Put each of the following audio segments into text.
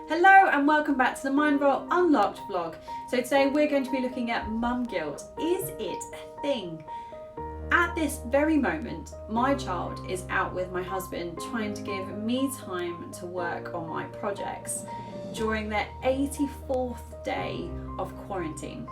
Hello and welcome back to the Mindroll Unlocked vlog. So today we're going to be looking at mum guilt. Is it a thing? At this very moment, my child is out with my husband trying to give me time to work on my projects during their 84th day of quarantine.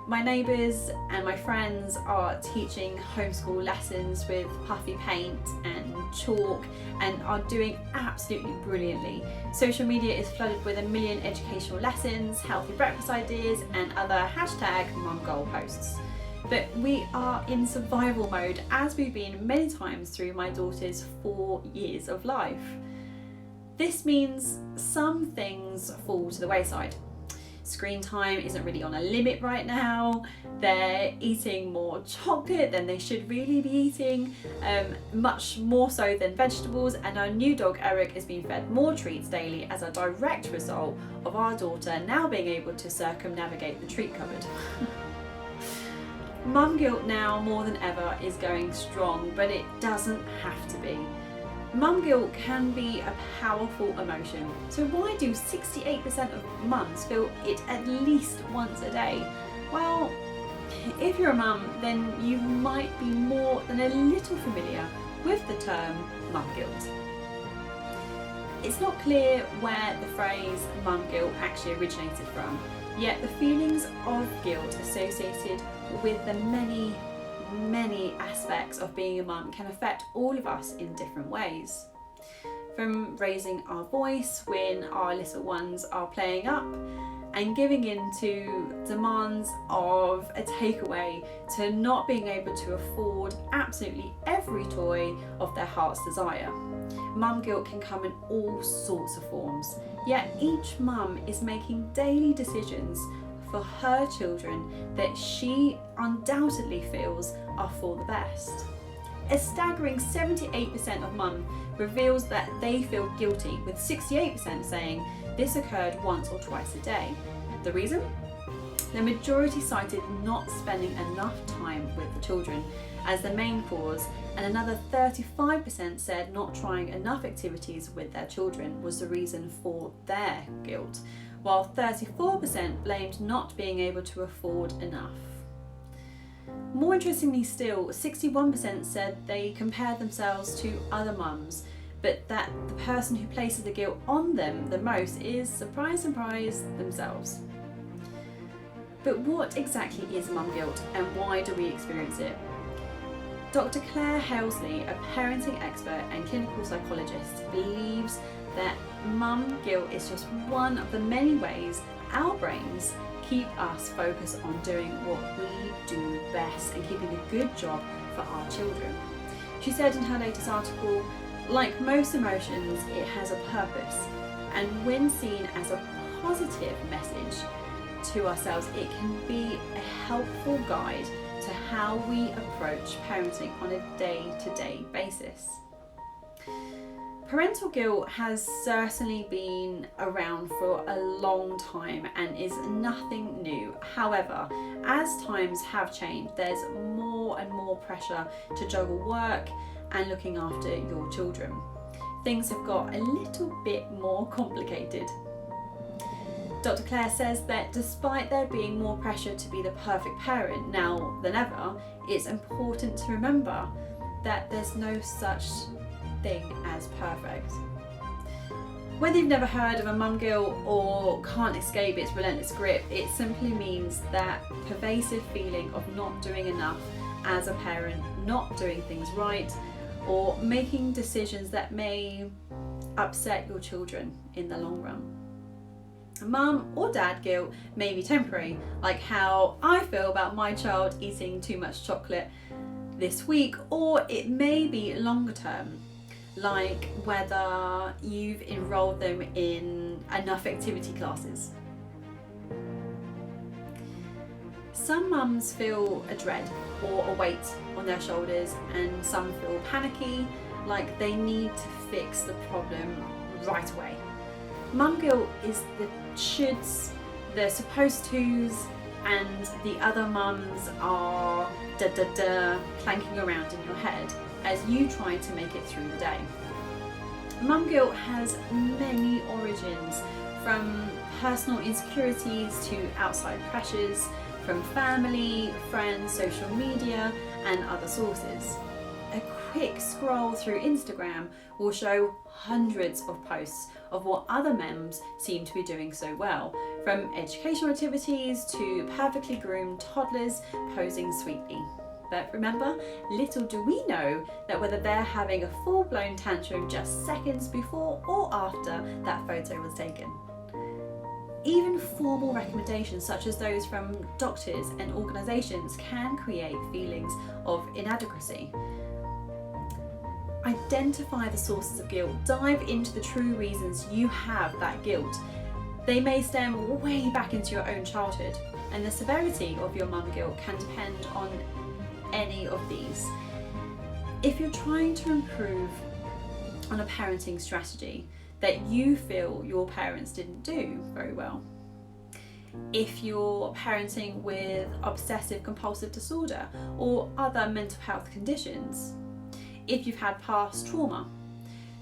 My neighbours and my friends are teaching homeschool lessons with puffy paint and chalk and are doing absolutely brilliantly. Social media is flooded with a million educational lessons, healthy breakfast ideas and other #mumgoal posts. But we are in survival mode, as we've been many times through my daughter's 4 years of life. This means some things fall to the wayside. Screen time isn't really on a limit right now. They're eating more chocolate than they should really be eating, much more so than vegetables, and our new dog Eric is being fed more treats daily as a direct result of our daughter now being able to circumnavigate the treat cupboard. Mum guilt now more than ever is going strong, but it doesn't have to be. Mum guilt can be a powerful emotion, so why do 68% of mums feel it at least once a day? Well, if you're a mum, then you might be more than a little familiar with the term mum guilt. It's not clear where the phrase mum guilt actually originated from, yet the feelings of guilt associated with the many aspects of being a mum can affect all of us in different ways. From raising our voice when our little ones are playing up and giving in to demands of a takeaway, to not being able to afford absolutely every toy of their heart's desire. Mum guilt can come in all sorts of forms, yet each mum is making daily decisions for her children that she undoubtedly feels are for the best. A staggering 78% of mums reveals that they feel guilty, with 68% saying this occurred once or twice a day. The reason? The majority cited not spending enough time with the children as the main cause, and another 35% said not trying enough activities with their children was the reason for their guilt, while 34% blamed not being able to afford enough. More interestingly still, 61% said they compared themselves to other mums, but that the person who places the guilt on them the most is, surprise, surprise, themselves. But what exactly is mum guilt and why do we experience it? Dr. Claire Halesley, a parenting expert and clinical psychologist, believes that mum guilt is just one of the many ways our brains keep us focused on doing what we do best and keeping a good job for our children. She said in her latest article, like most emotions, it has a purpose, and when seen as a positive message to ourselves, it can be a helpful guide to how we approach parenting on a day-to-day basis. Parental guilt has certainly been around for a long time and is nothing new. However, as times have changed, there's more and more pressure to juggle work and looking after your children. Things have got a little bit more complicated. Dr. Claire says that despite there being more pressure to be the perfect parent now than ever, it's important to remember that there's no such thing as perfect. Whether you've never heard of a mum guilt or can't escape its relentless grip, it simply means that pervasive feeling of not doing enough as a parent, not doing things right, or making decisions that may upset your children in the long run. Mum or dad guilt may be temporary, like how I feel about my child eating too much chocolate this week, or it may be longer term, like whether you've enrolled them in enough activity classes. Some mums feel a dread or a weight on their shoulders, and some feel panicky, like they need to fix the problem right away. Mum guilt is the shoulds, the supposed tos, and the other mums are clanking around in your head as you try to make it through the day. Mum guilt has many origins, from personal insecurities to outside pressures, from family, friends, social media and other sources. A quick scroll through Instagram will show hundreds of posts of what other mums seem to be doing so well, from educational activities to perfectly groomed toddlers posing sweetly. But remember, little do we know that whether they're having a full-blown tantrum just seconds before or after that photo was taken. Even formal recommendations such as those from doctors and organisations can create feelings of inadequacy. Identify the sources of guilt. Dive into the true reasons you have that guilt. They may stem way back into your own childhood, and the severity of your mum guilt can depend on any of these. If you're trying to improve on a parenting strategy that you feel your parents didn't do very well, if you're parenting with obsessive compulsive disorder or other mental health conditions, if you've had past trauma,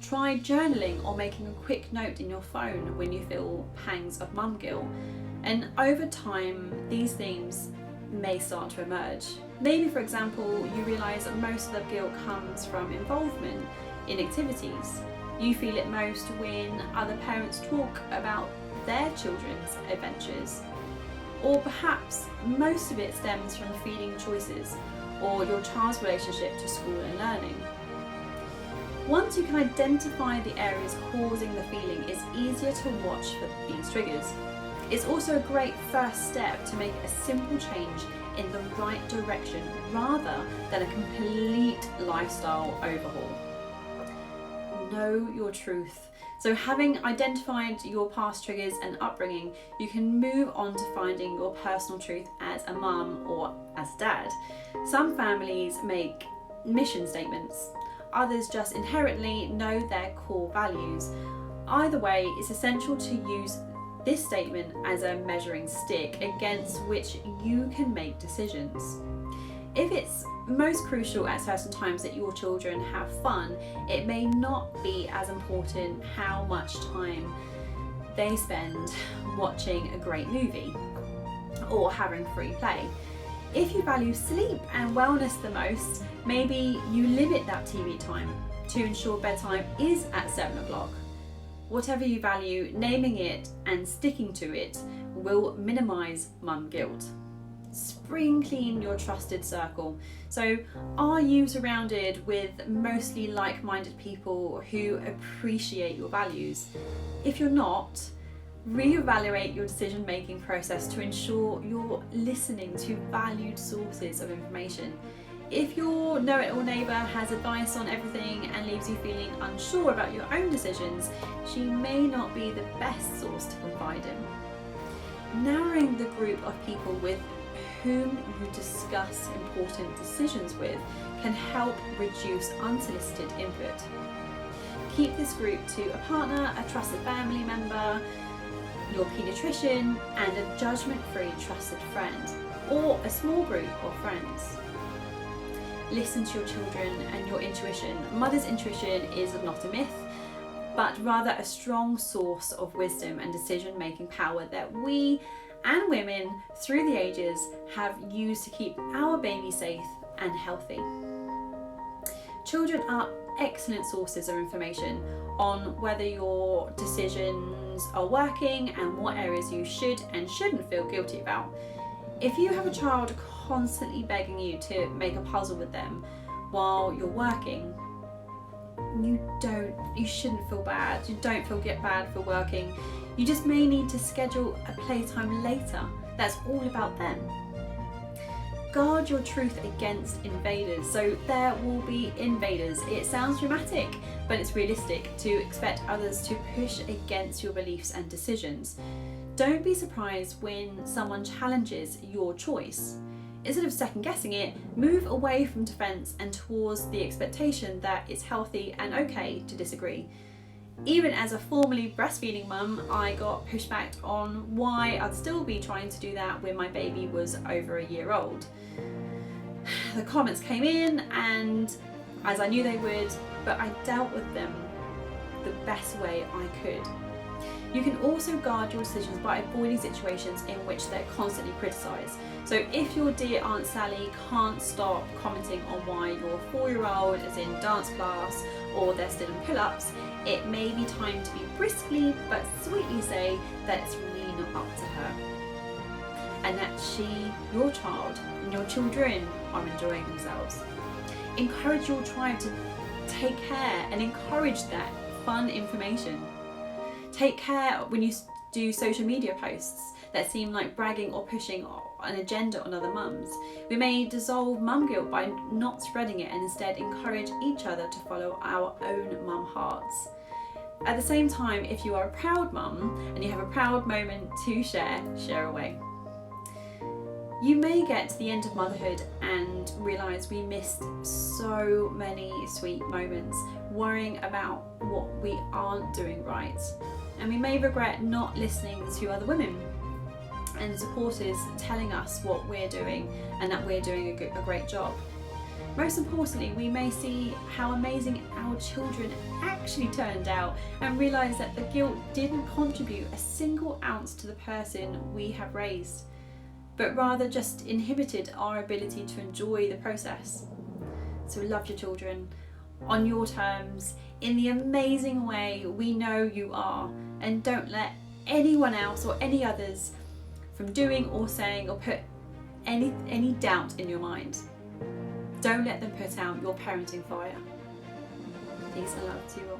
try journaling or making a quick note in your phone when you feel pangs of mum guilt. And over time, these themes may start to emerge. Maybe, for example, you realise that most of the guilt comes from involvement in activities. You feel it most when other parents talk about their children's adventures. Or perhaps most of it stems from feeding choices or your child's relationship to school and learning. Once you can identify the areas causing the feeling, it's easier to watch for these triggers. It's also a great first step to make a simple change in the right direction rather than a complete lifestyle overhaul. Know your truth. So having identified your past triggers and upbringing, you can move on to finding your personal truth as a mum or as dad. Some families make mission statements. Others just inherently know their core values. Either way, it's essential to use this statement as a measuring stick against which you can make decisions. If it's most crucial at certain times that your children have fun, it may not be as important how much time they spend watching a great movie or having free play. If you value sleep and wellness the most, maybe you limit that TV time to ensure bedtime is at 7 o'clock. Whatever you value, naming it and sticking to it will minimise mum guilt. Spring clean your trusted circle. So are you surrounded with mostly like-minded people who appreciate your values? If you're not, reevaluate your decision-making process to ensure you're listening to valued sources of information. If your know-it-all neighbour has advice on everything and leaves you feeling unsure about your own decisions, she may not be the best source to confide in. Narrowing the group of people with whom you discuss important decisions with can help reduce unsolicited input. Keep this group to a partner, a trusted family member, your paediatrician, and a judgment-free trusted friend, or a small group of friends. Listen to your children and your intuition. Mother's intuition is not a myth, but rather a strong source of wisdom and decision-making power that we and women through the ages have used to keep our baby safe and healthy. Children are excellent sources of information on whether your decisions are working and what areas you should and shouldn't feel guilty about. If you have a child constantly begging you to make a puzzle with them while you're working, you shouldn't feel bad. You don't feel bad for working. You just may need to schedule a playtime later. That's all about them. Guard your truth against invaders. So there will be invaders. It sounds dramatic, but it's realistic to expect others to push against your beliefs and decisions. Don't be surprised when someone challenges your choice. Instead of second guessing it, move away from defense and towards the expectation that it's healthy and okay to disagree. Even as a formerly breastfeeding mum, I got pushback on why I'd still be trying to do that when my baby was over a year old. The comments came in, and as I knew they would, but I dealt with them the best way I could. You can also guard your decisions by avoiding situations in which they're constantly criticised. So if your dear Aunt Sally can't stop commenting on why your 4-year-old is in dance class or they're still in pull-ups, it may be time to be briskly but sweetly say that it's really not up to her, and that she, your child, and your children are enjoying themselves. Encourage your tribe to take care and encourage that fun information. Take care when you do social media posts that seem like bragging or pushing an agenda on other mums. We may dissolve mum guilt by not spreading it and instead encourage each other to follow our own mum hearts. At the same time, if you are a proud mum and you have a proud moment to share away. You may get to the end of motherhood and realise we missed so many sweet moments worrying about what we aren't doing right. And we may regret not listening to other women and supporters telling us what we're doing and that we're doing a great job. Most importantly, we may see how amazing our children actually turned out and realise that the guilt didn't contribute a single ounce to the person we have raised, but rather just inhibited our ability to enjoy the process. So love your children on your terms, in the amazing way we know you are, and don't let anyone else or any others from doing or saying or put any doubt in your mind. Don't let them put out your parenting fire. Peace and love to you all.